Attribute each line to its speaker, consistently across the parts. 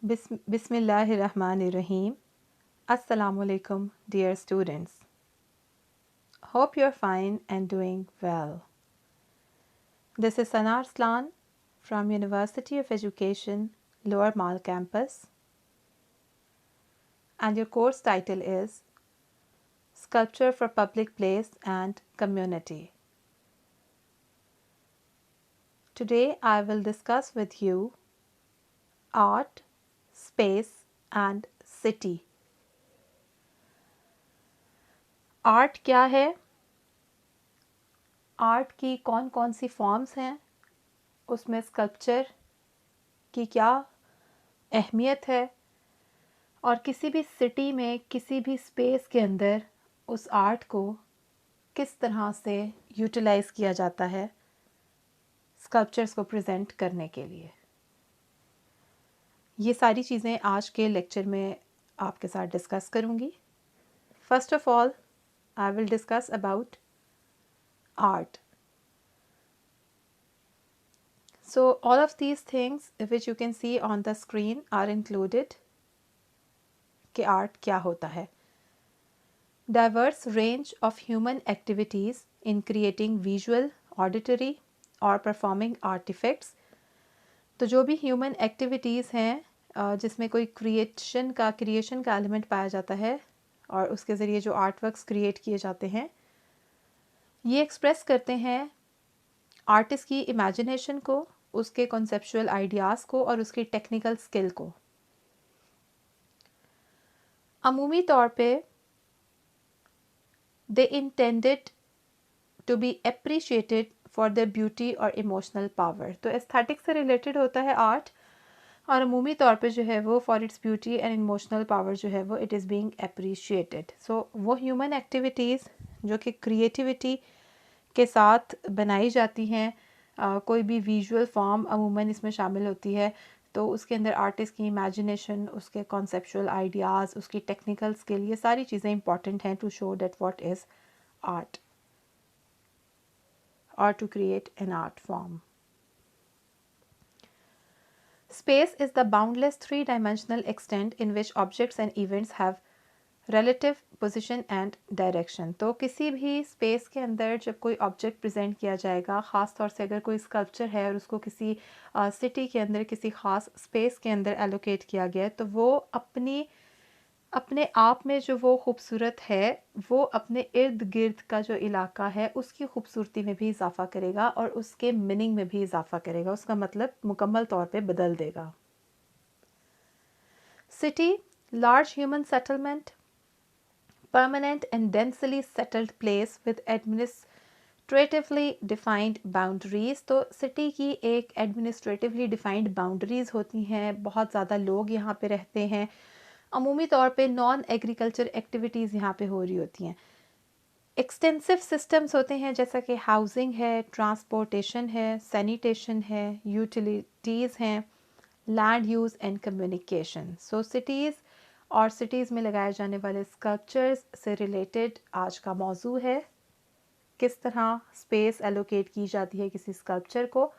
Speaker 1: Bismillahirrahmanirrahim. Assalamu alaikum, dear students. Hope you're fine and doing well. This is Sana Arslan from University of Education, Lower Mall Campus, and your course title is Sculpture for Public Place and Community. Today I will discuss with you art, space, and city. Art क्या है, art की कौन कौन सी forms हैं, उसमें sculpture की क्या अहमियत है और किसी भी सिटी में किसी भी स्पेस के अंदर उस आर्ट को किस तरह से यूटिलाइज़ किया जाता है स्कल्पचर्स को प्रेजेंट करने के लिए। ये सारी चीज़ें आज के लेक्चर में आपके साथ डिस्कस करूँगी। First of all I will discuss about art. So all of these things which you can see on the screen are included कि art क्या होता है। Diverse range of human activities in creating visual, auditory or performing artifacts। तो जो भी human activities हैं जिसमें कोई क्रिएशन का एलिमेंट पाया जाता है और उसके ज़रिए जो आर्ट वर्क्स क्रिएट किए जाते हैं, ये एक्सप्रेस करते हैं आर्टिस्ट की इमेजिनेशन को, उसके कॉन्सेप्चुअल आइडियाज़ को और उसकी टेक्निकल स्किल को। अमूमी तौर पे they intended to be appreciated for their beauty और इमोशनल पावर। तो एस्थेटिक से रिलेटेड होता है आर्ट और अमूमी तौर पे जो है वो for its beauty and emotional power जो है वो इट इज़ बीइंग एप्रिशिएटेड। सो वो ह्यूमन एक्टिविटीज़ जो कि क्रिएटिविटी के साथ बनाई जाती हैं, कोई भी विजुअल फॉर्म अमूमन इसमें शामिल होती है, तो उसके अंदर आर्टिस्ट की इमेजिनेशन, उसके कॉन्सेप्चुअल आइडियाज़, उसकी टेक्निकल स्किल, ये सारी चीज़ें इंपॉर्टेंट हैं to show that what is art or to create an art form. Space is the boundless three-dimensional extent in which objects and events have relative position and direction। तो किसी भी space के अंदर जब कोई ऑब्जेक्ट प्रेजेंट किया जाएगा, ख़ास तौर से अगर कोई स्कल्पचर है और उसको किसी सिटी के अंदर किसी ख़ास स्पेस के अंदर एलोकेट किया गया है, तो वो अपने आप में जो वो खूबसूरत है, वो अपने इर्द गिर्द का जो इलाका है उसकी खूबसूरती में भी इजाफा करेगा और उसके मीनिंग में भी इजाफा करेगा, उसका मतलब मुकम्मल तौर पे बदल देगा। City, large human settlement, permanent and densely settled place with administratively defined boundaries। तो सिटी की एक एडमिनिस्ट्रेटिवली डिफाइंड बाउंड्रीज़ होती हैं, बहुत ज़्यादा लोग यहाँ पे रहते हैं, अमूमी तौर पे नॉन एग्रीकल्चर एक्टिविटीज़ यहाँ पे हो रही होती हैं। एक्सटेंसिव सिस्टम्स होते हैं जैसा कि हाउसिंग है, ट्रांसपोर्टेशन है, सैनिटेशन है, यूटिलिटीज़ हैं, land use and communication. So cities और सिटीज़ में लगाए जाने वाले स्कल्पचर्स से रिलेटेड आज का मौजू है, किस तरह स्पेस एलोकेट की जाती है किसी स्कल्पचर को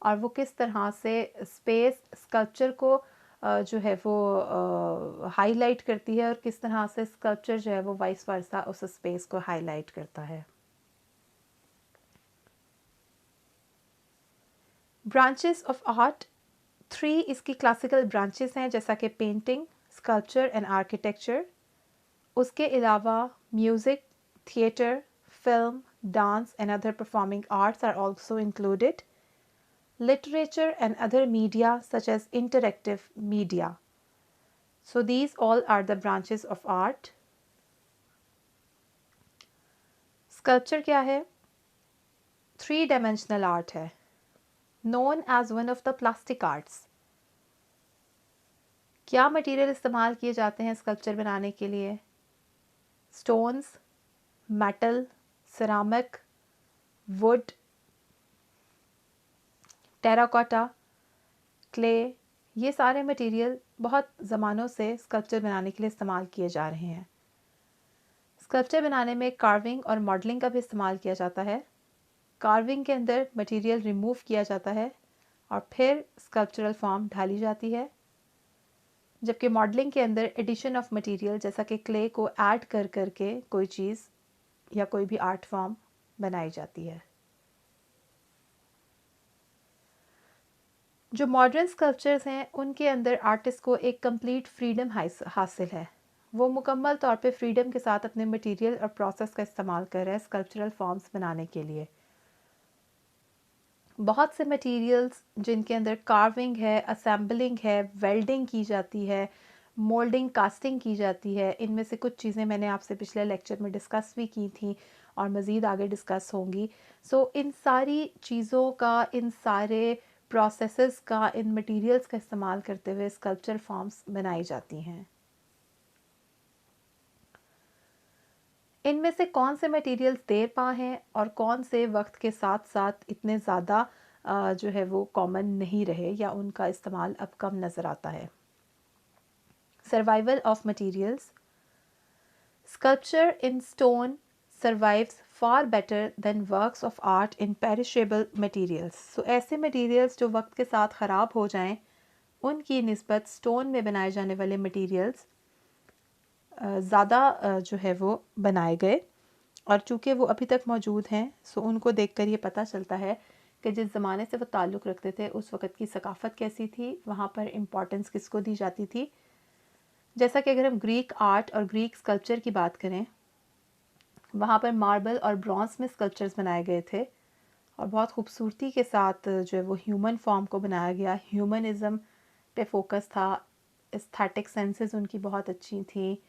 Speaker 1: और वो किस तरह से स्पेस स्कल्पचर को जो है वो हाईलाइट करती है और किस तरह से स्कल्पचर जो है वो वाइस वर्सा उस स्पेस को हाईलाइट करता है। ब्रांचेस ऑफ आर्ट, 3 इसकी क्लासिकल ब्रांचेस हैं जैसा कि पेंटिंग, स्कल्पचर एंड आर्किटेक्चर। उसके अलावा music, theatre, film, dance and other performing arts are also included. Literature and other media such as interactive media. So these all are the branches of art. Sculpture क्या है? 3-dimensional art है, known as one of the plastic arts. क्या material इस्तेमाल किए जाते हैं sculpture बनाने के लिए? Stones, metal, ceramic, would, terracotta, clay, ये सारे मटेरियल बहुत ज़मानों से स्कल्पचर बनाने के लिए इस्तेमाल किए जा रहे हैं। स्कल्पचर बनाने में कार्विंग और मॉडलिंग का भी इस्तेमाल किया जाता है। कार्विंग के अंदर मटेरियल रिमूव किया जाता है और फिर स्कल्पचरल फॉर्म ढाली जाती है। जबकि मॉडलिंग के अंदर एडिशन ऑफ मटेरियल जैसा कि क्ले को ऐड कर करके कोई चीज़ या कोई भी आर्ट फॉर्म बनाई जाती है। जो मॉडर्न स्कल्पचर्स हैं उनके अंदर आर्टिस्ट को एक कंप्लीट फ्रीडम हासिल है। वो मुकम्मल तौर पे फ्रीडम के साथ अपने मटेरियल और प्रोसेस का इस्तेमाल कर रहा है स्कल्पचरल फॉर्म्स बनाने के लिए। बहुत से मटेरियल्स जिनके अंदर कार्विंग है, असेंबलिंग है, वेल्डिंग की जाती है, मोल्डिंग, कास्टिंग की जाती है, इनमें से कुछ चीज़ें मैंने आपसे पिछले लेक्चर में डिस्कस भी की थी और मज़ीद आगे डिस्कस होंगी। इन सारी चीज़ों का, इन सारे प्रोसेसेस का, इन मटेरियल्स का इस्तेमाल करते हुए स्कल्पचर फॉर्म्स बनाई जाती हैं। इनमें से कौन से मटेरियल्स देर पा हैं और कौन से वक्त के साथ साथ इतने ज़्यादा जो है वो कॉमन नहीं रहे या उनका इस्तेमाल अब कम नज़र आता है। Survival of materials. Sculpture in stone survives far better than works of art in perishable materials. ऐसे मटेरियल्स जो वक्त के साथ ख़राब हो जाएं उनकी निस्बत स्टोन में बनाए जाने वाले मटेरियल्स ज़्यादा जो है वो बनाए गए, और चूँकि वो अभी तक मौजूद हैं उनको देखकर ये पता चलता है कि जिस ज़माने से वो ताल्लुक़ रखते थे उस वक़्त की सकाफ़त कैसी थी, वहाँ पर इम्पोर्टेंस किसको दी जाती थी। जैसा कि अगर हम ग्रीक आर्ट और ग्रीक स्कल्पचर की बात करें, वहाँ पर मार्बल और ब्रॉन्ज़ में स्कल्पचर्स बनाए गए थे और बहुत खूबसूरती के साथ जो है वो ह्यूमन फॉर्म को बनाया गया। ह्यूमनिज़म पे फोकस था, एस्थेटिक सेंसेस उनकी बहुत अच्छी थी,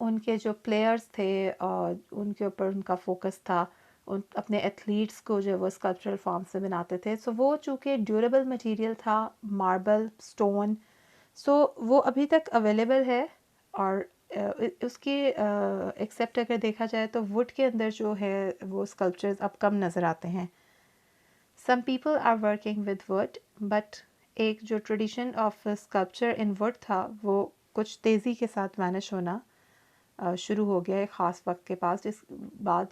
Speaker 1: उनके जो प्लेयर्स थे और उनके ऊपर उनका फोकस था, उन अपने एथलीट्स को जो वो स्कल्पचरल फॉर्म से बनाते थे। वो चूँकि ड्यूरेबल मटेरियल था, मार्बल, स्टोन, वो अभी तक अवेलेबल है। और उसकी एक्सेप्ट अगर देखा जाए तो वुड के अंदर जो है वो स्कल्पचर्स अब कम नज़र आते हैं। Some people are working with wood, but एक जो tradition of sculpture in wood था वो कुछ तेज़ी के साथ वैनिश होना शुरू हो गया है ख़ास वक्त के पास,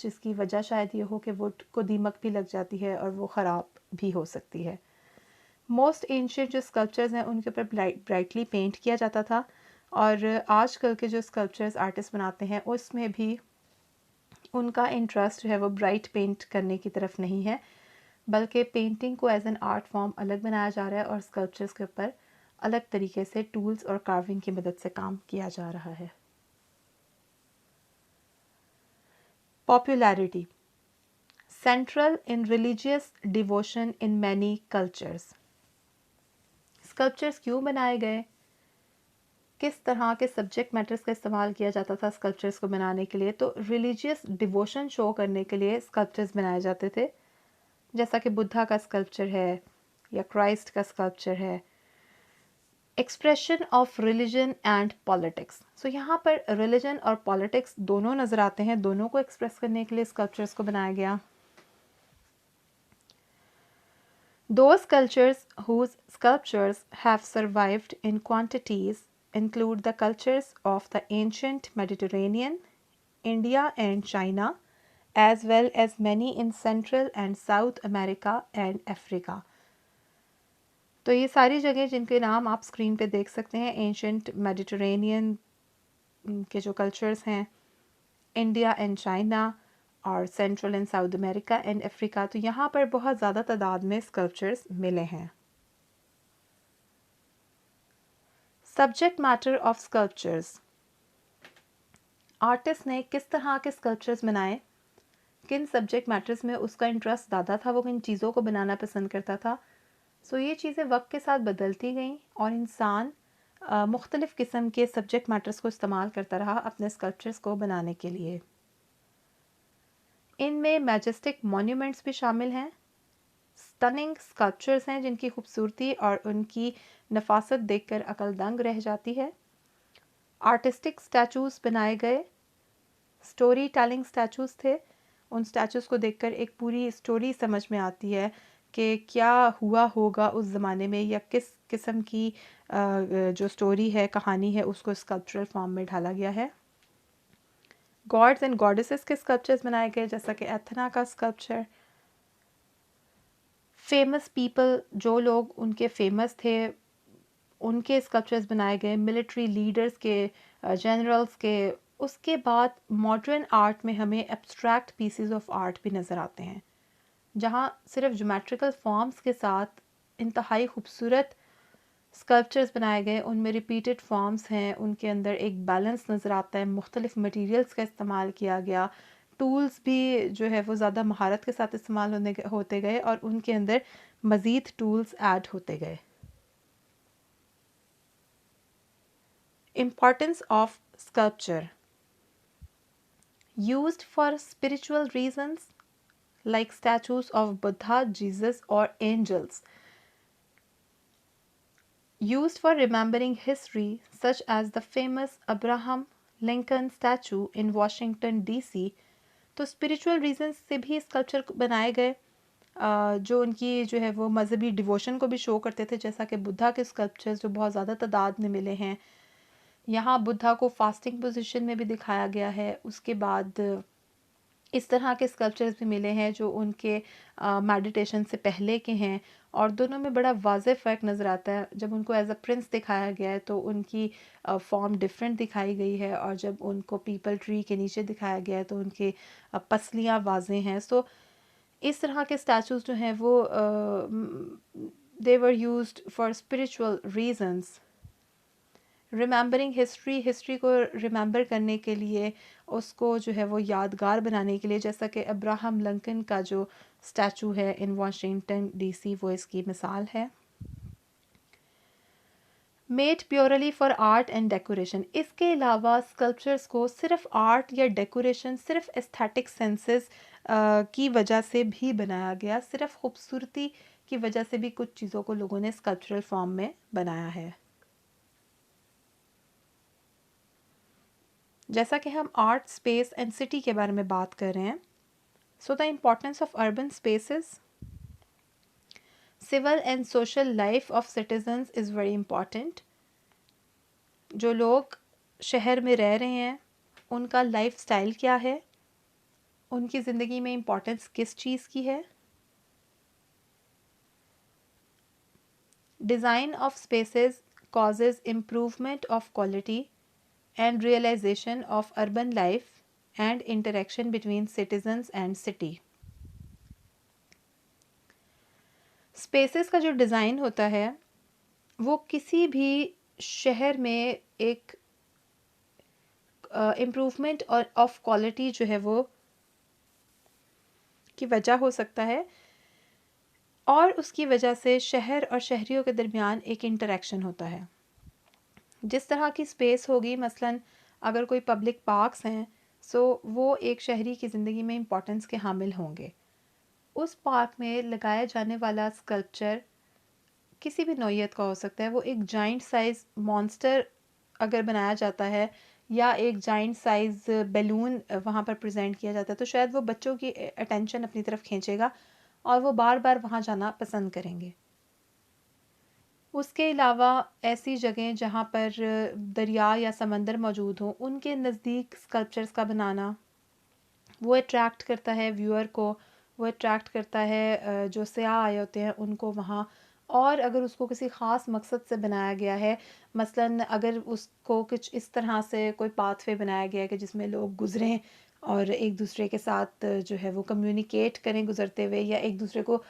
Speaker 1: जिसकी वजह शायद ये हो कि वुड को दीमक भी लग जाती है और वो ख़राब भी हो सकती है। मोस्ट एंशियंट जो स्कल्पचर्स हैं उनके ऊपर ब्राइटली पेंट किया जाता था, और आजकल के जो स्कल्पचर्स आर्टिस्ट बनाते हैं उसमें भी उनका इंटरेस्ट जो है वो ब्राइट पेंट करने की तरफ नहीं है, बल्कि पेंटिंग को एज एन आर्ट फॉर्म अलग बनाया जा रहा है और स्कल्पचर्स के ऊपर अलग तरीके से टूल्स और कार्विंग की मदद से काम किया जा रहा है। Popularity. Central in religious devotion in many cultures. Sculptures क्यों बनाए गए, किस तरह के सब्जेक्ट मैटर्स का इस्तेमाल किया जाता था स्कल्पचर्स को बनाने के लिए, तो रिलीजियस डिवोशन शो करने के लिए स्कल्पचर्स बनाए जाते थे, जैसा कि बुद्धा का स्कल्पचर है या क्राइस्ट का स्कल्पचर है। Expression of religion and politics. यहाँ पर रिलीजन और पॉलिटिक्स दोनों नज़र आते हैं, दोनों को एक्सप्रेस करने के लिए स्कल्पचर्स को बनाया गया। Those cultures whose sculptures have survived in quantities include the cultures of the ancient Mediterranean, India and China, as well as many in Central and South America and Africa. तो ये सारी जगह जिनके नाम आप स्क्रीन पे देख सकते हैं, एंशंट मेडिटरेनियन के जो कल्चर्स हैं, इंडिया एंड चाइना और central and south America and Africa, तो यहाँ पर बहुत ज़्यादा तादाद में स्कल्पचर्स मिले हैं। Subject matter of sculptures. Artist ने किस तरह के स्कल्पचर्स बनाए, किन सब्जेक्ट मैटर्स में उसका इंटरेस्ट ज़्यादा था, वो किन चीज़ों को बनाना पसंद करता था। ये चीज़ें वक्त के साथ बदलती गईं और इंसान मुख्तलिफ़ किस्म के सब्जेक्ट मैटर्स को इस्तेमाल करता रहा अपने स्कल्पचर्स को बनाने के लिए। इनमें मैजेस्टिक मॉन्यूमेंट्स भी शामिल हैं, स्टनिंग स्कल्पचर्स हैं जिनकी खूबसूरती और उनकी नफासत देखकर अकल दंग रह जाती है। आर्टिस्टिक स्टैचूज़ बनाए गए, स्टोरी टेलिंग स्टैचूज़ थे, उन स्टैचूज़ को देखकर एक पूरी स्टोरी समझ में आती है कि क्या हुआ होगा उस ज़माने में, या किस किस्म की जो स्टोरी है, कहानी है, उसको स्कल्पचरल फॉर्म में ढाला गया है। गॉड्स एंड गॉडेसेस के स्कल्पचर्स बनाए गए, जैसा कि एथना का स्कल्पचर। फेमस पीपल, जो लोग उनके फेमस थे उनके स्कल्पचर्स बनाए गए, मिलिट्री लीडर्स के, जनरल्स के। उसके बाद मॉडर्न आर्ट में हमें एब्स्ट्रैक्ट पीसेस ऑफ आर्ट भी नज़र आते हैं, जहाँ सिर्फ ज्योमेट्रिकल फॉर्म्स के साथ इंतहाई खूबसूरत स्कल्पचर्स बनाए गए, उनमें रिपीटेड फॉर्म्स हैं, उनके अंदर एक बैलेंस नज़र आता है, मुख्तलिफ मटेरियल्स का इस्तेमाल किया गया, टूल्स भी जो है वो ज़्यादा महारत के साथ इस्तेमाल होते गए और उनके अंदर मज़ीद टूल्स ऐड होते गए। Importance of sculpture used for spiritual reasons like statues of Buddha, Jesus, or angels. Used for remembering history, such as the famous Abraham Lincoln statue in Washington DC. तो spiritual reasons से भी sculpture बनाए गए, जो उनकी जो है वो मजहबी डिवोशन को भी शो करते थे, जैसा कि बुद्धा के स्कल्पचर्स जो बहुत ज़्यादा तादाद में मिले हैं। यहाँ बुद्धा को फास्टिंग पोजीशन में भी दिखाया गया है। उसके बाद इस तरह के स्कल्पचर्स भी मिले हैं जो उनके मेडिटेशन से पहले के हैं, और दोनों में बड़ा वाज़ेह फ़र्क नज़र आता है। जब उनको एज अ प्रिंस दिखाया गया है तो उनकी फॉर्म डिफरेंट दिखाई गई है, और जब उनको पीपल ट्री के नीचे दिखाया गया है तो उनके पसलियाँ वाज़ेह हैं। सो इस तरह के स्टैचूज़ जो हैं वो they were used for spiritual reasons. Remembering history को रिमेंबर करने के लिए, उसको जो है वो यादगार बनाने के लिए, जैसा कि अब्राहम लिंकन का जो स्टैचू है इन वाशिंगटन डीसी, वो इसकी मिसाल है। Made purely for art and decoration. इसके अलावा स्कल्पचर्स को सिर्फ आर्ट या डेकोरेशन, सिर्फ एस्थेटिक सेंसेस की वजह से भी बनाया गया, सिर्फ खूबसूरती की वजह से भी कुछ चीज़ों को लोगों ने स्कल्पचरल फॉर्म में बनाया है। जैसा कि हम आर्ट, स्पेस एंड सिटी के बारे में बात कर रहे हैं, so the importance of urban spaces, civil and social life of citizens is very important. जो लोग शहर में रह रहे हैं उनका लाइफ स्टाइल क्या है, उनकी ज़िंदगी में इम्पोर्टेंस किस चीज़ की है। Design of spaces causes improvement of quality and realization of urban life and interaction between citizens and city. Spaces का जो डिज़ाइन होता है वो किसी भी शहर में एक इम्प्रूवमेंट और ऑफ क्वालिटी जो है वो की वजह हो सकता है, और उसकी वजह से शहर और शहरियों के दरमियान एक इंटरेक्शन होता है। जिस तरह की स्पेस होगी, मसलन अगर कोई पब्लिक पार्क्स हैं, सो वो एक शहरी की ज़िंदगी में इम्पोर्टेंस के हामिल होंगे। उस पार्क में लगाया जाने वाला स्कल्पचर किसी भी नौइयत का हो सकता है। वो एक जाइंट साइज़ मॉन्स्टर अगर बनाया जाता है, या एक जाइंट साइज़ बैलून वहाँ पर प्रेजेंट किया जाता है, तो शायद वो बच्चों की अटेंशन अपनी तरफ खींचेगा और वो बार बार वहाँ जाना पसंद करेंगे। उसके अलावा ऐसी जगह जहाँ पर दरिया या समंदर मौजूद हो, उनके नज़दीक स्कल्पचर्स का बनाना वो अट्रैक्ट करता है व्यूअर को, वो अट्रैक्ट करता है जो सयाह आए होते हैं उनको वहाँ। और अगर उसको किसी ख़ास मकसद से बनाया गया है, मसलन अगर उसको कुछ इस तरह से कोई पाथवे बनाया गया है कि जिसमें लोग गुज़रें और एक दूसरे के साथ जो है वो कम्युनिकेट करें गुज़रते हुए, या एक दूसरे को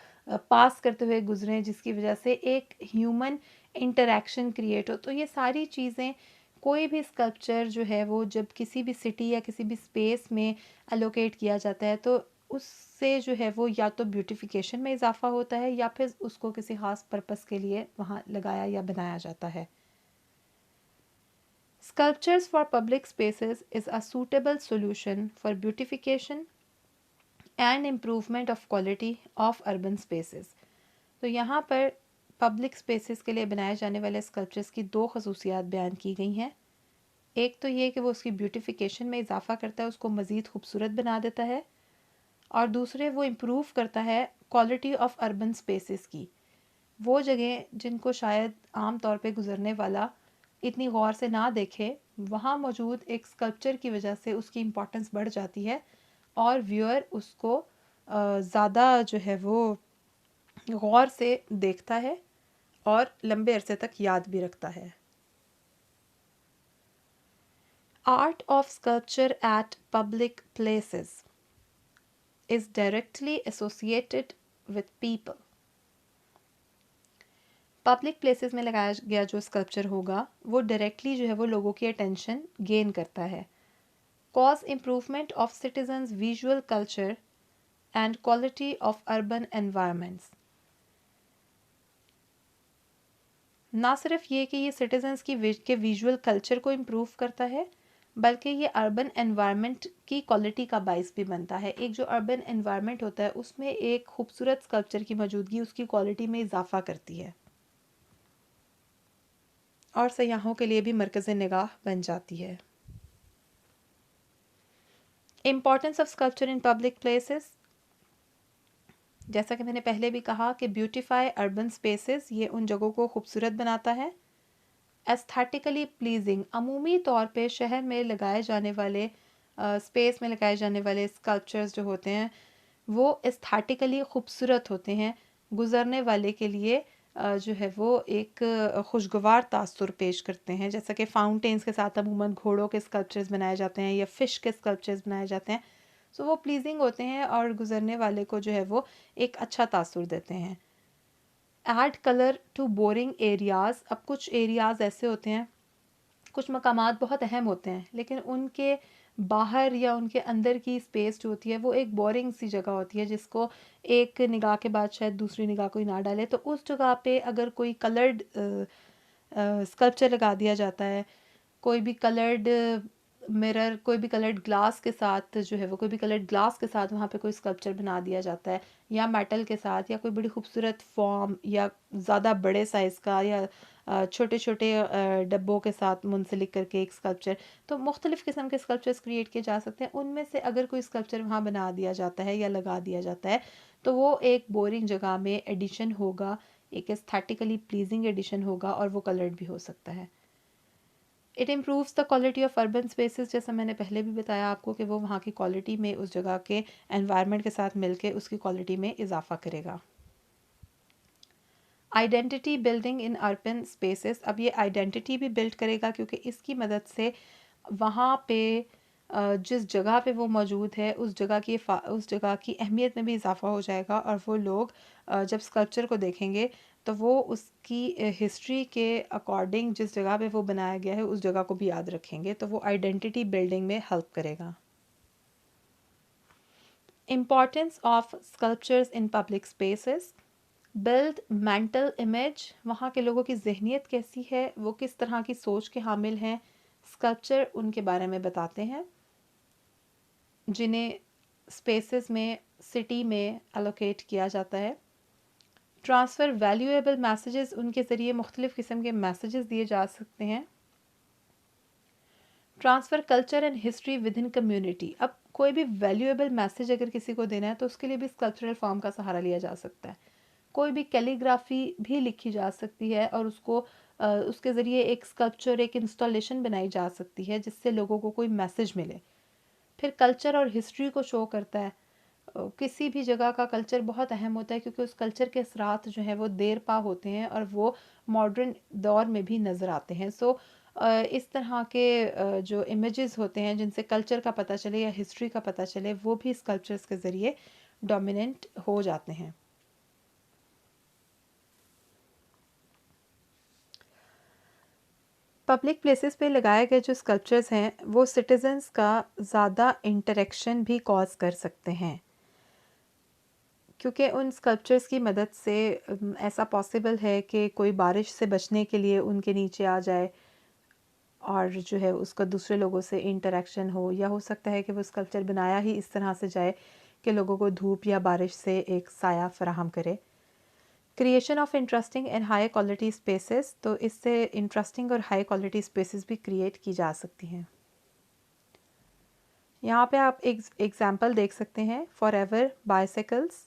Speaker 1: पास करते हुए गुज़रें, जिसकी वजह से एक ह्यूमन इंटरेक्शन क्रिएट हो, तो ये सारी चीज़ें कोई भी स्कल्पचर जो है वो जब किसी भी सिटी या किसी भी स्पेस में एलोकेट किया जाता है, तो उससे जो है वो या तो ब्यूटिफिकेशन में इजाफा होता है, या फिर उसको किसी ख़ास पर्पस के लिए वहाँ लगाया या बनाया जाता है। Sculptures for public spaces is a suitable solution for beautification and improvement of quality of urban spaces. तो यहाँ पर पब्लिक स्पेसेस के लिए बनाए जाने वाले स्कल्पचर्स की दो खसूसियात बयान की गई हैं। एक तो ये कि वो उसकी ब्यूटिफिकेशन में इजाफा करता है, उसको मज़ीद खूबसूरत बना देता है, और दूसरे वो इम्प्रूव करता है क्वालिटी ऑफ अर्बन स्पेसेस की। वो जगह जिनको शायद आम तौर पे गुज़रने वाला इतनी गौर से ना देखे, वहाँ मौजूद एक स्कल्पचर की वजह से उसकी इम्पोर्टेंस बढ़ जाती है, और व्यूअर उसको ज़्यादा जो है वो गौर से देखता है और लंबे अरसे तक याद भी रखता है। Art of sculpture eight public places is directly associated with people. Public places में लगाया गया जो स्कल्पचर होगा वो डायरेक्टली जो है वो लोगों की अटेंशन गेन करता है। Cause improvement of citizens visual culture and quality of urban environments. ना सिर्फ ये कि ये सिटीजन्स की के विजुअल कल्चर को इम्प्रूव करता है, बल्कि ये अर्बन एनवायरनमेंट की क्वालिटी का बाइस भी बनता है। एक जो अर्बन एनवायरनमेंट होता है उसमें एक खूबसूरत स्कल्पचर की मौजूदगी उसकी क्वालिटी में इजाफा करती है और सयाहों के लिए भी मरकज़ निगाह बन जाती है। Importance of sculpture in public places, जैसा कि मैंने पहले भी कहा कि ब्यूटिफाई अर्बन स्पेसेस, ये उन जगहों को खूबसूरत बनाता है। एस्थेटिकली प्लीजिंग, अमूमी तौर पे शहर में लगाए जाने वाले स्पेस में लगाए जाने वाले स्कल्पचर्स जो होते हैं वो एस्थेटिकली खूबसूरत होते हैं, गुज़रने वाले के लिए जो है वो एक खुशगवार तासुर पेश करते हैं। जैसा कि फाउंटेन्स के साथ अमूमन घोड़ों के स्कल्पचर्स बनाए जाते हैं या फ़िश के स्कल्पचर्स बनाए जाते हैं, सो वो प्लीजिंग होते हैं और गुज़रने वाले को जो है वो एक अच्छा तासुर देते हैं। Add colour to boring areas, अब कुछ एरियाज़ ऐसे होते हैं, कुछ मकामात बहुत अहम होते हैं लेकिन उनके बाहर या उनके अंदर की स्पेस जो होती है वो एक बोरिंग सी जगह होती है जिसको एक निगाह के बाद शायद दूसरी निगाह कोई ना डाले, तो उस जगह पे अगर कोई कलर्ड स्कल्पचर लगा दिया जाता है, कोई भी कलर्ड मिरर, कोई भी कलर्ड ग्लास के साथ जो है वो कोई भी कलर्ड ग्लास के साथ वहाँ पे कोई स्कल्पचर बना दिया जाता है, या मेटल के साथ, या कोई बड़ी खूबसूरत फॉर्म, या ज़्यादा बड़े साइज़ का, या छोटे छोटे डब्बों के साथ मुंसलिक करके एक स्कल्पचर, तो मुख्तलिफ़ किस्म के स्कल्पचर्स क्रिएट किए जा सकते हैं। उनमें से अगर कोई स्कल्पचर वहाँ बना दिया जाता है या लगा दिया जाता है तो वो एक बोरिंग जगह में एडिशन होगा, एक एस्थेटिकली प्लीजिंग एडिशन होगा और वो कलर्ड भी हो सकता है। It improves the quality of urban spaces, जैसा मैंने पहले भी बताया आपको कि वो वहाँ की क्वालिटी में उस जगह के एनवायरनमेंट के साथ मिलके उसकी क्वालिटी में इजाफा करेगा। Identity building in urban spaces, अब ये आइडेंटिटी भी बिल्ड करेगा क्योंकि इसकी मदद से वहाँ पे जिस जगह पे वो मौजूद है उस जगह की अहमियत में भी इजाफा हो जाएगा और वो लोग जब स्कल्पचर को देखेंगे तो वो उसकी हिस्ट्री के अकॉर्डिंग जिस जगह पे वो बनाया गया है उस जगह को भी याद रखेंगे, तो वो आइडेंटिटी बिल्डिंग में हेल्प करेगा। Importance of sculptures in public spaces, build mental image, वहाँ के लोगों की जहनीत कैसी है, वो किस तरह की सोच के हामिल हैं, स्कल्पचर उनके बारे में बताते हैं जिन्हें स्पेसेस में सिटी में एलोकेट किया जाता है। ट्रांसफ़र वैल्यूएबल मैसेजेस, उनके ज़रिए मुख्तलिफ़ किस्म के मैसेजेस दिए जा सकते हैं। Transfer culture and history with in community, अब कोई भी वैल्यूएबल मैसेज अगर किसी को देना है तो उसके लिए भी स्कल्पचरल फॉर्म का सहारा लिया जा सकता है। कोई भी कैलीग्राफी भी लिखी जा सकती है और उसको उसके ज़रिए एक स्कल्पचर, एक इंस्टॉलेशन बनाई जा सकती है जिससे लोगों को कोई मैसेज मिले। फिर कल्चर और हिस्ट्री को शो करता है, किसी भी जगह का कल्चर बहुत अहम होता है क्योंकि उस कल्चर के असरात जो हैं वो देर पा होते हैं और वो मॉडर्न दौर में भी नज़र आते हैं। सो इस तरह के जो इमेजेस होते हैं जिनसे कल्चर का पता चले या हिस्ट्री का पता चले वो भी स्कल्पचर्स के ज़रिए डोमिनेंट हो जाते हैं। पब्लिक प्लेसेस पे लगाए गए जो स्कल्पचर्स हैं वो सिटीजन्स का ज़्यादा इंटरेक्शन भी कॉज कर सकते हैं क्योंकि उन स्कल्पचर्स की मदद से ऐसा पॉसिबल है कि कोई बारिश से बचने के लिए उनके नीचे आ जाए और जो है उसका दूसरे लोगों से इंटरेक्शन हो, या हो सकता है कि वो स्कल्पचर बनाया ही इस तरह से जाए कि लोगों को धूप या बारिश से एक साया फराहम करे। Creation of interesting and high quality spaces, तो इससे इंटरेस्टिंग और हाई क्वालिटी स्पेसेस भी क्रिएट की जा सकती हैं। यहाँ पे आप एक एग्जाम्पल देख सकते हैं, for ever bicycles,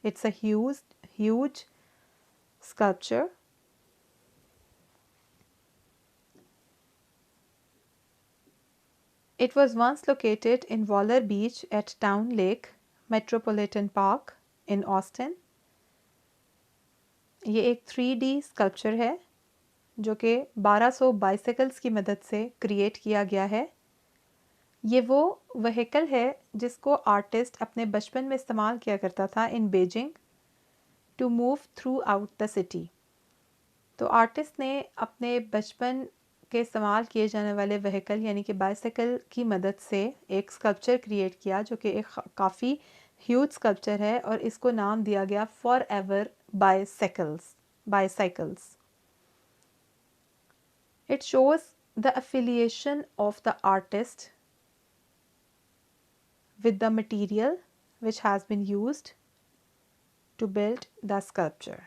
Speaker 1: it's a huge sculpture. It was once located in Waller Beach at Town Lake Metropolitan Park in Austin. ये एक 3D स्कल्पचर है जो कि 1200 बाइसिकल्स की मदद से क्रिएट किया गया है। ये वो व्हीकल है जिसको आर्टिस्ट अपने बचपन में इस्तेमाल किया करता था in Beijing to move throughout the city. तो आर्टिस्ट ने अपने बचपन के इस्तेमाल किए जाने वाले व्हीकल यानी कि बाइसिकल की मदद से एक स्कल्पचर क्रिएट किया जो कि एक काफ़ी ह्यूज स्कल्पचर है और इसको नाम दिया गया forever bicycles. It shows the affiliation of the artist with the material which has been used to build the sculpture.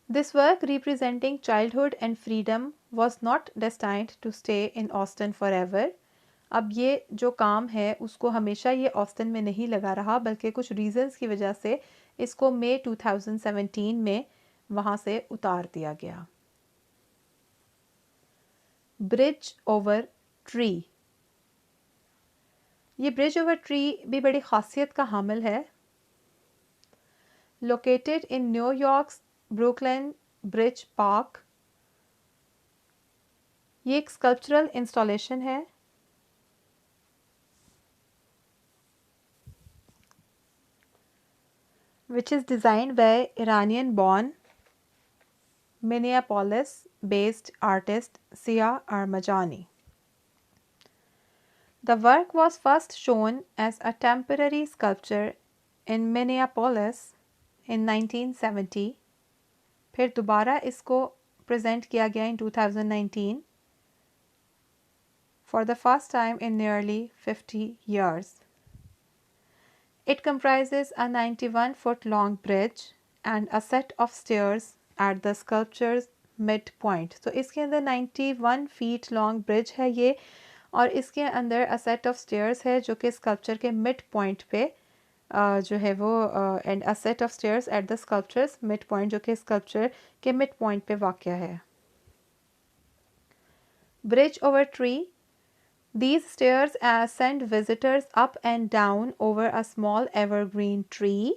Speaker 1: This work representing childhood and freedom was not destined to stay in Austin forever. अब ये जो काम है उसको हमेशा ये Austin में नहीं लगा रहा बल्कि कुछ रीजंस की वजह से इसको मई 2017 में वहाँ से उतार दिया गया। Bridge over tree. ये ब्रिज ओवर ट्री भी बड़ी खासियत का हामिल है। Located in New York's Brooklyn bridge park, ये एक स्कल्पचरल इंस्टॉलेशन है which is designed by Iranian born Minneapolis based artist Sia Armajani. The work was first shown as a temporary sculpture in Minneapolis in 1970, फिर दोबारा इसको present किया गया in 2019 for the first time in nearly 50 years. It comprises a 91-foot long bridge and a set of stairs at the sculpture's midpoint. तो इसके अंदर 91 feet long bridge है ये और इसके अंदर a set of stairs है जो कि स्कल्पचर के मिड पॉइंट पे जो है वो and a set of stairs at the sculptures mid point जो कि स्कल्पचर के मिड पॉइंट पे वाक़या है। Bridge over tree. These stairs send visitors up and down over a small evergreen tree.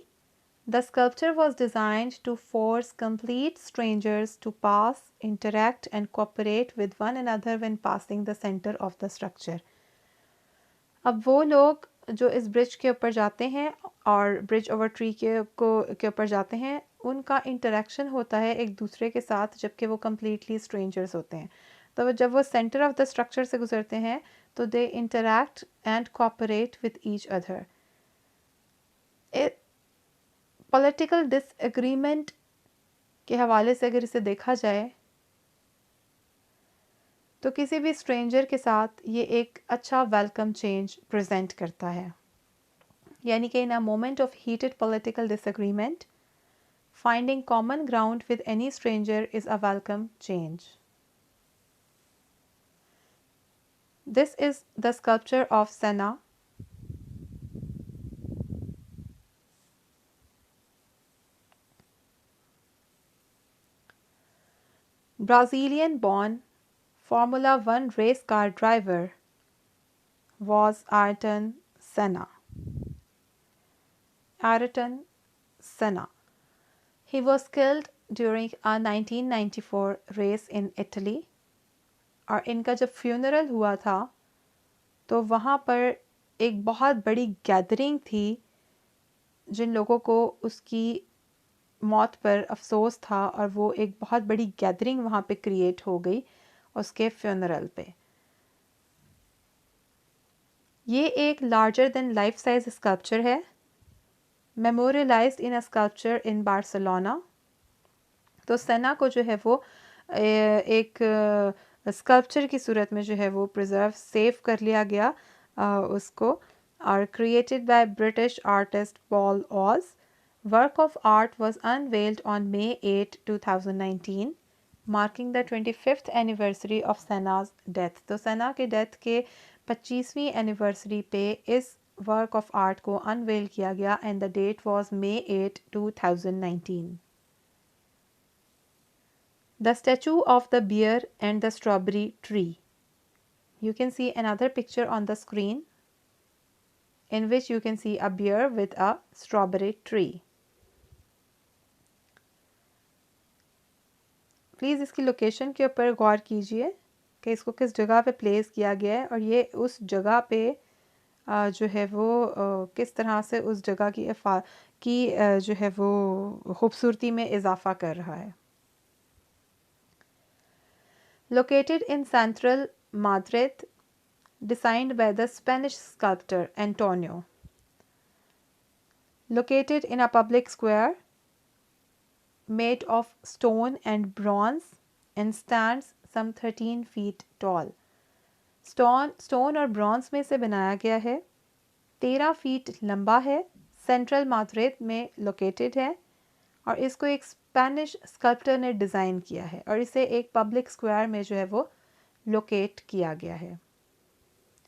Speaker 1: The sculpture was designed to force complete strangers to pass, interact, and cooperate with one another when passing the center of the structure. अब वो लोग जो इस bridge के ऊपर जाते हैं और ब्रिज ओवर ट्री के ऊपर जाते हैं उनका इंटरेक्शन होता है एक दूसरे के साथ जबकि वो कम्प्लीटली स्ट्रेंजर्स होते हैं। तो जब वो सेंटर ऑफ द स्ट्रक्चर से गुजरते हैं तो they interact and cooperate with each other. Political disagreement के हवाले से अगर इसे देखा जाए तो किसी भी स्ट्रेंजर के साथ ये एक अच्छा वेलकम चेंज प्रेजेंट करता है, यानी कि in a moment of heated political disagreement finding common ground with any stranger is a welcome change. This is the sculpture of Senna. Brazilian-born Formula One race car driver was Ayrton Senna. Ayrton Senna. He was killed during a 1994 race in Italy. और इनका जब funeral हुआ था तो वहाँ पर एक बहुत बड़ी गैदरिंग थी जिन लोगों को उसकी मौत पर अफसोस था और वो एक बहुत बड़ी गैदरिंग वहाँ पे क्रिएट हो गई उसके फ्यूनरल पे। ये एक larger than life size sculpture है मेमोरियलाइज्ड इन अ स्कल्पचर इन बार्सिलोना। तो सेना को जो है वो एक स्कल्पचर की सूरत में जो है वो प्रिजर्व सेव कर लिया गया उसको और created by British artist Paul Oz. Work of art was unveiled on May 8, 2019 marking the 25th anniversary of Senna's death। तो सेना के डेथ के 25वीं एनिवर्सरी पे इस वर्क ऑफ आर्ट को अनवेल किया गया and the date was May 8, 2019। The statue of the bear and the strawberry tree. You can see another picture on the screen in which you can see a bear with a strawberry tree. Please इसकी location के ऊपर गौर कीजिए कि इसको किस जगह पे place किया गया है और ये उस जगह पे जो है वो किस तरह से उस जगह की जो है वो खूबसूरती में इजाफा कर रहा है। Located in central Madrid, designed by the Spanish sculptor Antonio. Located in a public square made of stone and bronze and stands some 13 feet tall. Stone और ब्रॉन्ज में से बनाया गया है, 13 फीट लंबा है, सेंट्रल माद्रिद में लोकेटेड है और इसको एक स्पेनिश स्कल्प्टर ने डिज़ाइन किया है और इसे एक पब्लिक स्क्वायर में जो है वो लोकेट किया गया है।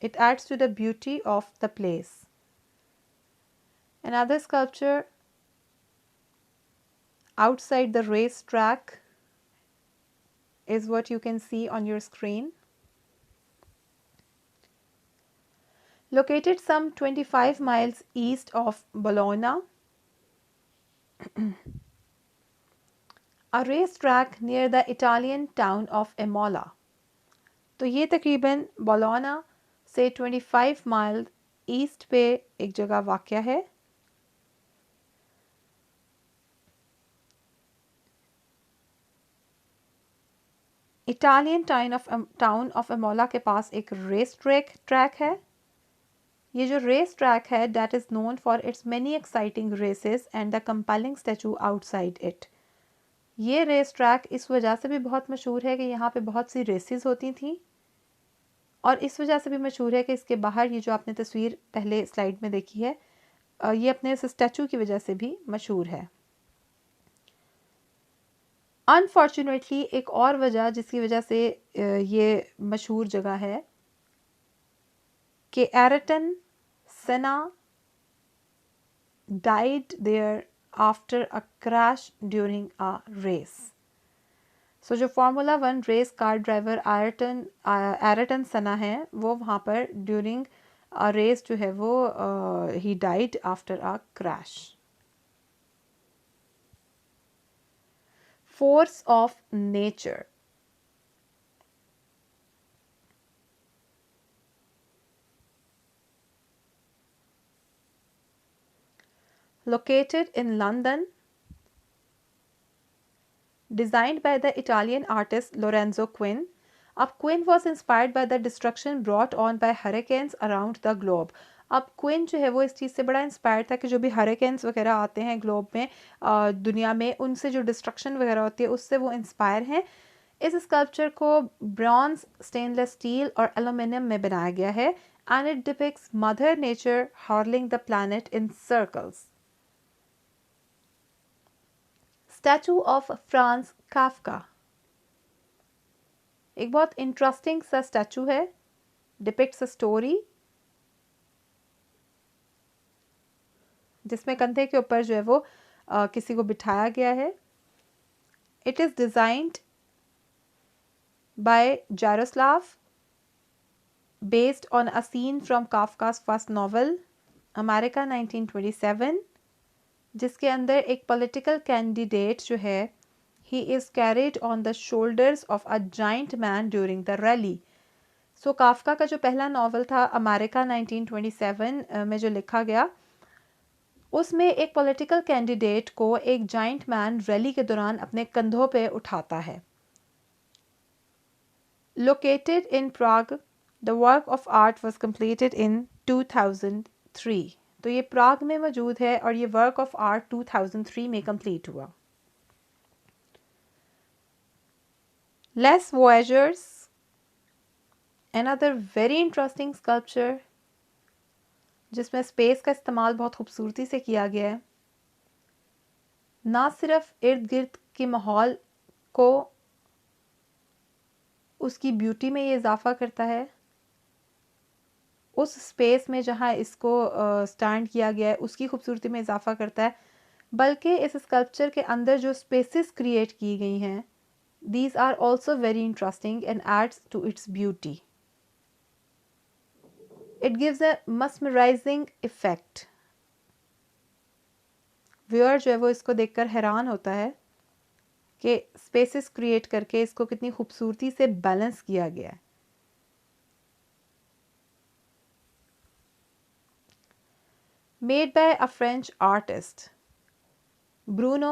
Speaker 1: It adds to the beauty of the place. Another sculpture outside the racetrack is what you can see on your screen. Located some 25 miles east of Bologna, a racetrack near the Italian town of Imola. तो ये तकरीबन बोलोना से 25 mile east पे एक जगह वाक़या है। Italian town of एमोला के पास एक रेस ट्रैक है। ये जो रेस ट्रैक है that is known for its many exciting races and the compelling statue outside it. ये रेस ट्रैक इस वजह से भी बहुत मशहूर है कि यहाँ पे बहुत सी रेसेस होती थी और इस वजह से भी मशहूर है कि इसके बाहर ये जो आपने तस्वीर पहले स्लाइड में देखी है ये अपने इस स्टैचू की वजह से भी मशहूर है। अनफॉर्चुनेटली एक और वजह जिसकी वजह से ये मशहूर जगह है कि एयरटन सेना died there after a crash during a race. सो जो formula 1 race car driver Ayrton सना है वो वहाँ पर ड्यूरिंग अ रेस जो है वो he died after a crash. Force of nature. Located in London, designed by the Italian artist Lorenzo Quinn. अब Quinn was inspired by the destruction brought on by hurricanes around the globe. अब Quinn जो है वो इस चीज़ से बड़ा inspired था कि जो भी हरिकेन्स वगैरह आते हैं ग्लोब में दुनिया में उनसे जो डिस्ट्रक्शन वगैरह होती है उससे वो इंस्पायर हैं। इस स्कल्पचर को ब्रॉन्ज, स्टेनलेस स्टील और एल्यूमिनियम में बनाया गया है and it depicts mother nature hurling the planet in circles. Statue of Franz Kafka एक बहुत इंटरेस्टिंग सा स्टैचू है, डिपिक्ट्स अ स्टोरी जिसमें कंधे के ऊपर जो है वो किसी को बिठाया गया है। It is designed by Jaroslav based on a scene from Kafka's first novel America 1927 जिसके अंदर एक पॉलिटिकल कैंडिडेट जो है ही is carried on the shoulders of a giant man during the rally. So Kafka का जो पहला नॉवल था अमेरिका 1927 में जो लिखा गया उसमें एक पॉलिटिकल कैंडिडेट को एक जाइंट मैन रैली के दौरान अपने कंधों पे उठाता है। Located in Prague, the work of art was completed in 2003। तो ये प्राग में मौजूद है और ये वर्क ऑफ आर्ट 2003 में कंप्लीट हुआ। Les Voyageurs, another very interesting sculpture जिसमें स्पेस का इस्तेमाल बहुत खूबसूरती से किया गया है। ना सिर्फ इर्द गिर्द के माहौल को उसकी ब्यूटी में ये इजाफा करता है, उस स्पेस में जहाँ इसको स्टैंड किया गया है उसकी खूबसूरती में इजाफा करता है, बल्कि इस स्कल्पचर के अंदर जो स्पेसेस क्रिएट की गई हैं these are also very interesting and adds to its beauty. It gives a mesmerizing effect. Viewer जो है वो इसको देखकर हैरान होता है कि स्पेसेस क्रिएट करके इसको कितनी खूबसूरती से बैलेंस किया गया है। Made by a French artist, Bruno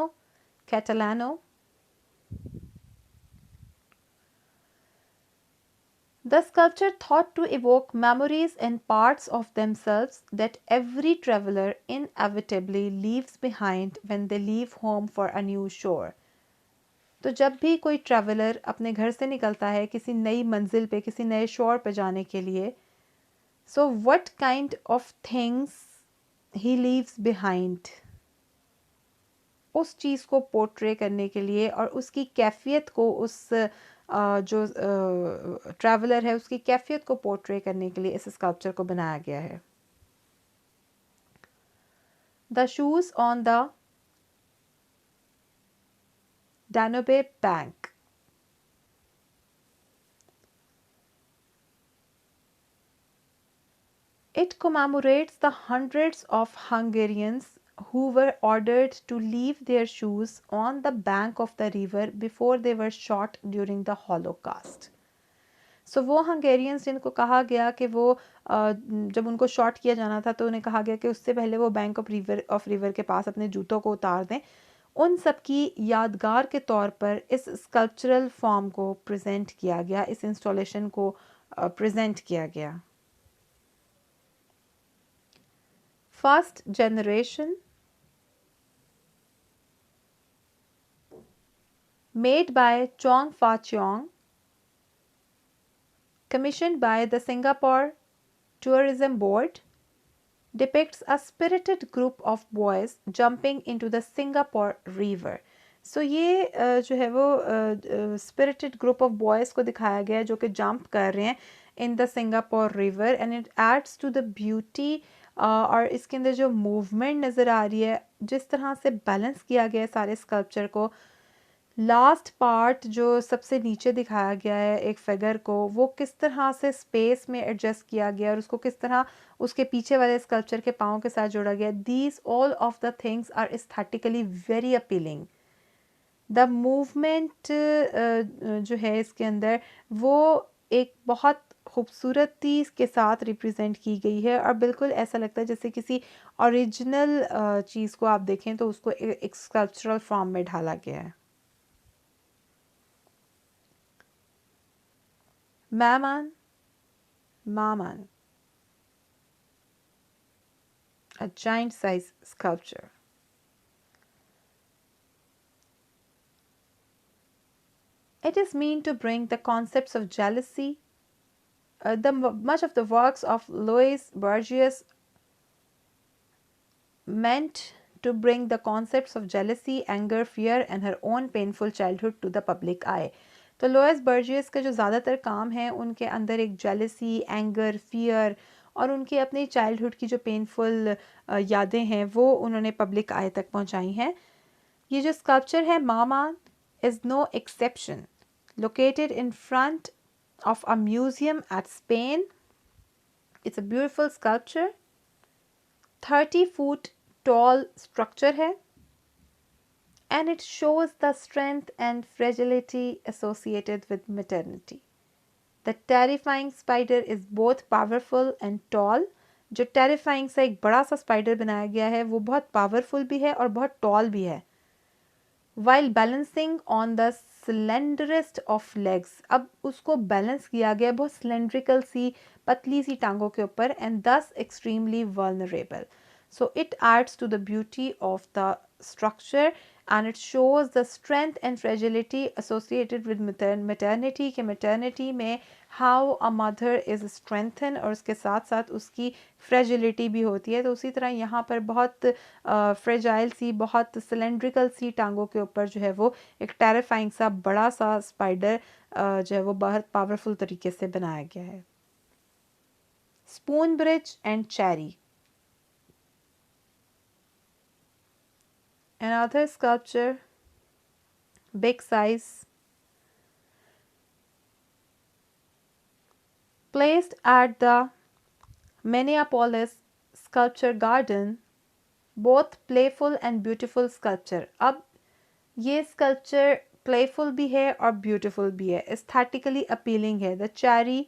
Speaker 1: Catalano. The sculpture thought to evoke memories and parts of themselves that every traveler inevitably leaves behind when they leave home for a new shore. तो जब भी कोई traveller अपने घर से निकलता है किसी नई मंजिल पे, किसी नए शोर पे जाने के लिए, so what kind of things he leaves behind, उस चीज़ को पोर्ट्रे करने के लिए और उसकी कैफियत को, उस जो ट्रैवलर है उसकी कैफियत को पोर्ट्रे करने के लिए इस स्कल्पचर को बनाया गया है। The shoes on the Danube bank. It commemorates the hundreds of Hungarians who were ordered to leave their shoes on the bank of the river before they were shot during the Holocaust. सो वो Hungarians जिनको कहा गया कि वो जब उनको shot किया जाना था तो उन्हें कहा गया कि उससे पहले वो बैंक ऑफ रिवर के पास अपने जूतों को उतार दें, उन सब की यादगार के तौर पर इस स्कल्पचरल फॉर्म को प्रेजेंट किया गया, इस इंस्टॉलेशन को प्रेजेंट किया गया। First generation made by Chong Fa Cheong, commissioned by the Singapore Tourism Board, depicts a spirited group of boys jumping into the Singapore River. सो ये जो है वो स्पिरिटेड ग्रुप ऑफ बॉयज़ को दिखाया गया है जो कि जंप कर रहे हैं in the Singapore river, and it adds to the beauty. और इसके अंदर जो मूवमेंट नज़र आ रही है, जिस तरह से बैलेंस किया गया है सारे स्कल्पचर को, लास्ट पार्ट जो सबसे नीचे दिखाया गया है एक फिगर को, वो किस तरह से स्पेस में एडजस्ट किया गया और उसको किस तरह उसके पीछे वाले स्कल्पचर के पाँव के साथ जोड़ा गया। These all of the things are aesthetically very appealing. The movement जो है इसके अंदर वो एक बहुत खूबसूरती के साथ रिप्रेजेंट की गई है और बिल्कुल ऐसा लगता है जैसे किसी ओरिजिनल चीज़ को आप देखें तो उसको एक स्कल्पचरल फॉर्म में ढाला गया है। Maman, Maman, a giant size sculpture. It is meant to bring the concepts of jealousy. Much of the works of Louise Borgias meant to bring the concepts of jealousy, anger, fear and her own painful childhood to the public eye. तो Lewis बर्जियस का जो ज़्यादातर काम है उनके अंदर एक jealousy, anger, fear और उनकी अपनी चाइल्डहुड की जो पेनफुल यादें हैं वो उन्होंने पब्लिक आई तक पहुंचाई हैं। ये जो स्कल्पचर है Maman is no exception, located in front of a museum at Spain. It's a beautiful sculpture. 30-foot tall structure है, and it shows the strength and fragility associated with maternity. The terrifying spider is both powerful and tall. जो terrifying सा एक बड़ा सा spider बनाया गया है वो बहुत पावरफुल भी है और बहुत टॉल भी है। While balancing on the slenderest of legs, अब उसको बैलेंस किया गया बहुत सिलेंड्रिकल सी पतली सी टांगों के ऊपर, and thus extremely vulnerable. So it adds to the beauty of the structure and it shows the strength and fragility associated with maternity कि maternity में how a mother is strengthened और उसके साथ साथ उसकी fragility भी होती है। तो उसी तरह यहाँ पर बहुत फ्रेजाइल सी, बहुत सिलेंड्रिकल सी टांगों के ऊपर जो है वो एक टेरिफाइंग सा बड़ा सा स्पाइडर जो है वो बहुत पावरफुल तरीके से बनाया गया है। Spoon bridge and cherry, another sculpture, big size, placed at the Minneapolis Sculpture Garden, both playful and beautiful sculpture. अब ये स्कल्पचर प्लेफुल भी है और ब्यूटीफुल भी है, एस्थेटिकली अपीलिंग है। The cherry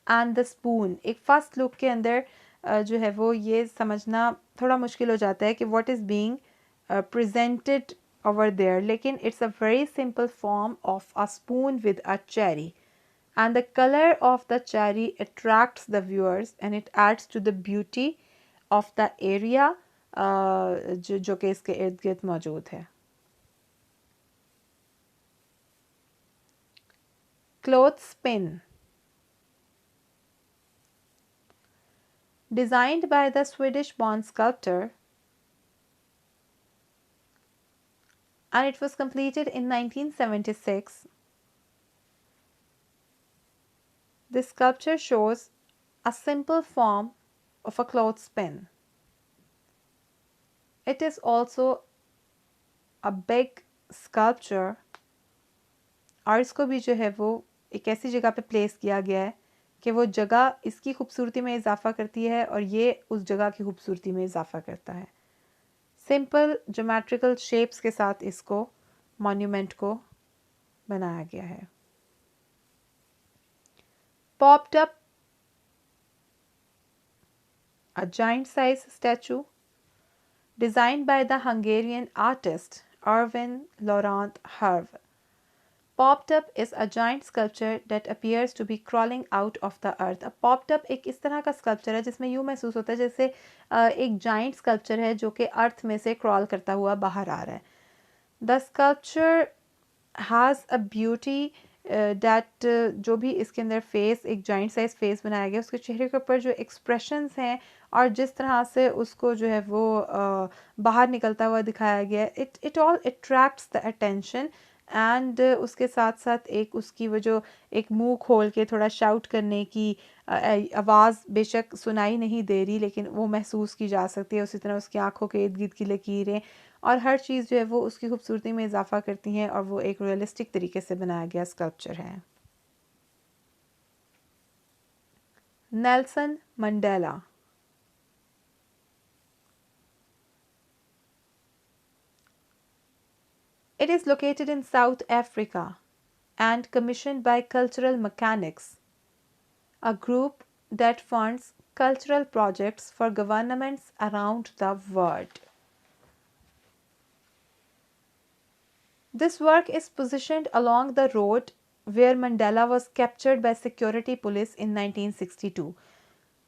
Speaker 1: and the spoon, एक फर्स्ट लुक के अंदर जो है वो ये समझना थोड़ा मुश्किल हो जाता है कि what is being presented over there, लेकिन it's a very simple form of a spoon with a cherry, and the color of the cherry attracts the viewers and it adds to the beauty of the area जो कि इसके इर्द गिर्द मौजूद है। Clothespin, designed by the Swedish born sculptor, and it was completed in 1976. This sculpture shows a simple form of a clothespin. It is also a big sculpture, और इसको भी जो है वो एक ऐसी जगह पे प्लेस किया गया है कि वो जगह इसकी खूबसूरती में इजाफ़ा करती है और ये उस जगह की खूबसूरती में इजाफ़ा करता है। सिंपल ज्योमेट्रिकल शेप्स के साथ इसको मॉन्यूमेंट को बनाया गया है। Popped up a giant size statue designed by the Hungarian artist Erwin Laurent Herve. Popped up is a giant sculpture that appears to be crawling out of the earth. अब popped up एक इस तरह का sculpture है जिसमें यूँ महसूस होता है जैसे एक giant स्कल्पचर है जो कि अर्थ में से क्रॉल करता हुआ बाहर आ रहा है। The sculpture has a beauty that जो भी इसके अंदर फेस एक giant size फेस बनाया गया उसके चेहरे के ऊपर जो एक्सप्रेशंस हैं और जिस तरह से उसको जो है वो बाहर निकलता हुआ दिखाया गया है, it all attracts the attention and उसके साथ साथ एक उसकी वो जो एक मुंह खोल के थोड़ा शाउट करने की आवाज़ बेशक सुनाई नहीं दे रही लेकिन वो महसूस की जा सकती है। उसी तरह उसकी आंखों के इर्द गिर्द की लकीरें और हर चीज़ जो है वो उसकी खूबसूरती में इजाफा करती हैं और वो एक रियलिस्टिक तरीके से बनाया गया स्कल्पचर है। Nelson Mandela, it is located in South Africa and commissioned by Cultural Mechanics, a group that funds cultural projects for governments around the world. This work is positioned along the road where Mandela was captured by security police in 1962.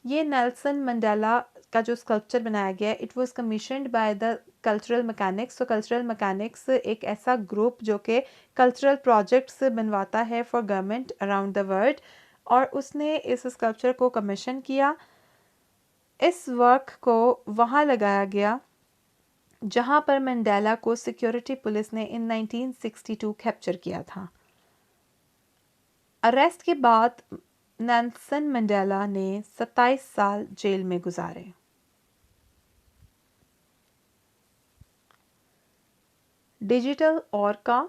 Speaker 1: ये Nelson Mandela का जो sculpture बनाया गया है it was commissioned by the cultural mechanics. तो cultural mechanics एक ऐसा group जो कि कल्चरल प्रोजेक्ट्स बनवाता है for government around the world और उसने इस स्कल्पचर को कमीशन किया। इस वर्क को वहाँ लगाया गया जहाँ पर मंडेला को सिक्योरिटी पुलिस ने इन 1962 कैप्चर किया था। अरेस्ट के बाद नेल्सन मंडेला ने 27 साल जेल में गुजारे। डिजिटल ऑर्का,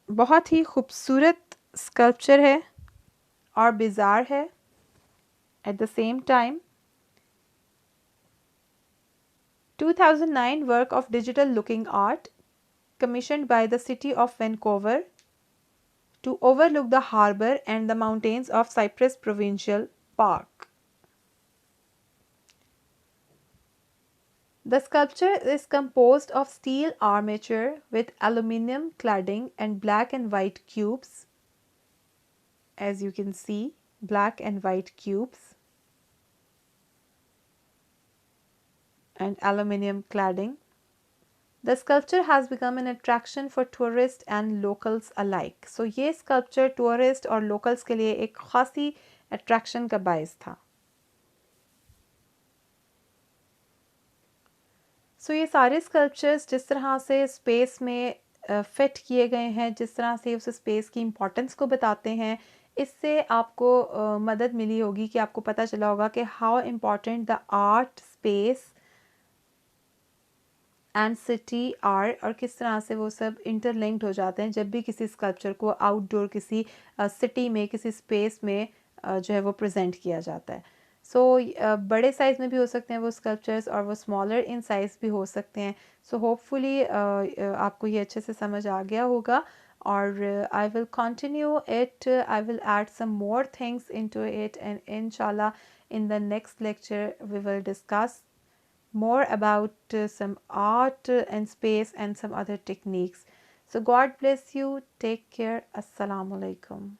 Speaker 1: बहुत ही खूबसूरत स्कल्पचर है और बिजार है at the same time. 2009 work of digital looking art commissioned by the city of Vancouver to overlook the harbour and the mountains of Cypress Provincial Park. The sculpture is composed of steel armature with aluminium cladding and black and white cubes. As you can see, black and white cubes and aluminium cladding. The sculpture has become an attraction for tourists and locals alike. So ये sculpture tourist और locals के लिए एक खासी attraction का बायस था। So ये सारे sculptures जिस तरह से space में fit किए गए हैं, जिस तरह से उस space की importance को बताते हैं, इससे आपको मदद मिली होगी कि आपको पता चला होगा कि how important the art space and city art और किस तरह से वो सब इंटरलिंक्ड हो जाते हैं जब भी किसी स्कल्पचर को आउटडोर किसी सिटी में किसी स्पेस में जो है वो प्रेजेंट किया जाता है। सो बड़े साइज़ में भी हो सकते हैं वो स्कल्पचर्स, और वो स्मॉलर इन साइज़ भी हो सकते हैं। सो होपफुली आपको ये अच्छे से समझ आ गया होगा, और I will continue it, I will add some more things into it, and इंशाल्लाह in the next lecture we will discuss more about some art and space and some other techniques. So God bless you. Take care. Assalamu alaikum.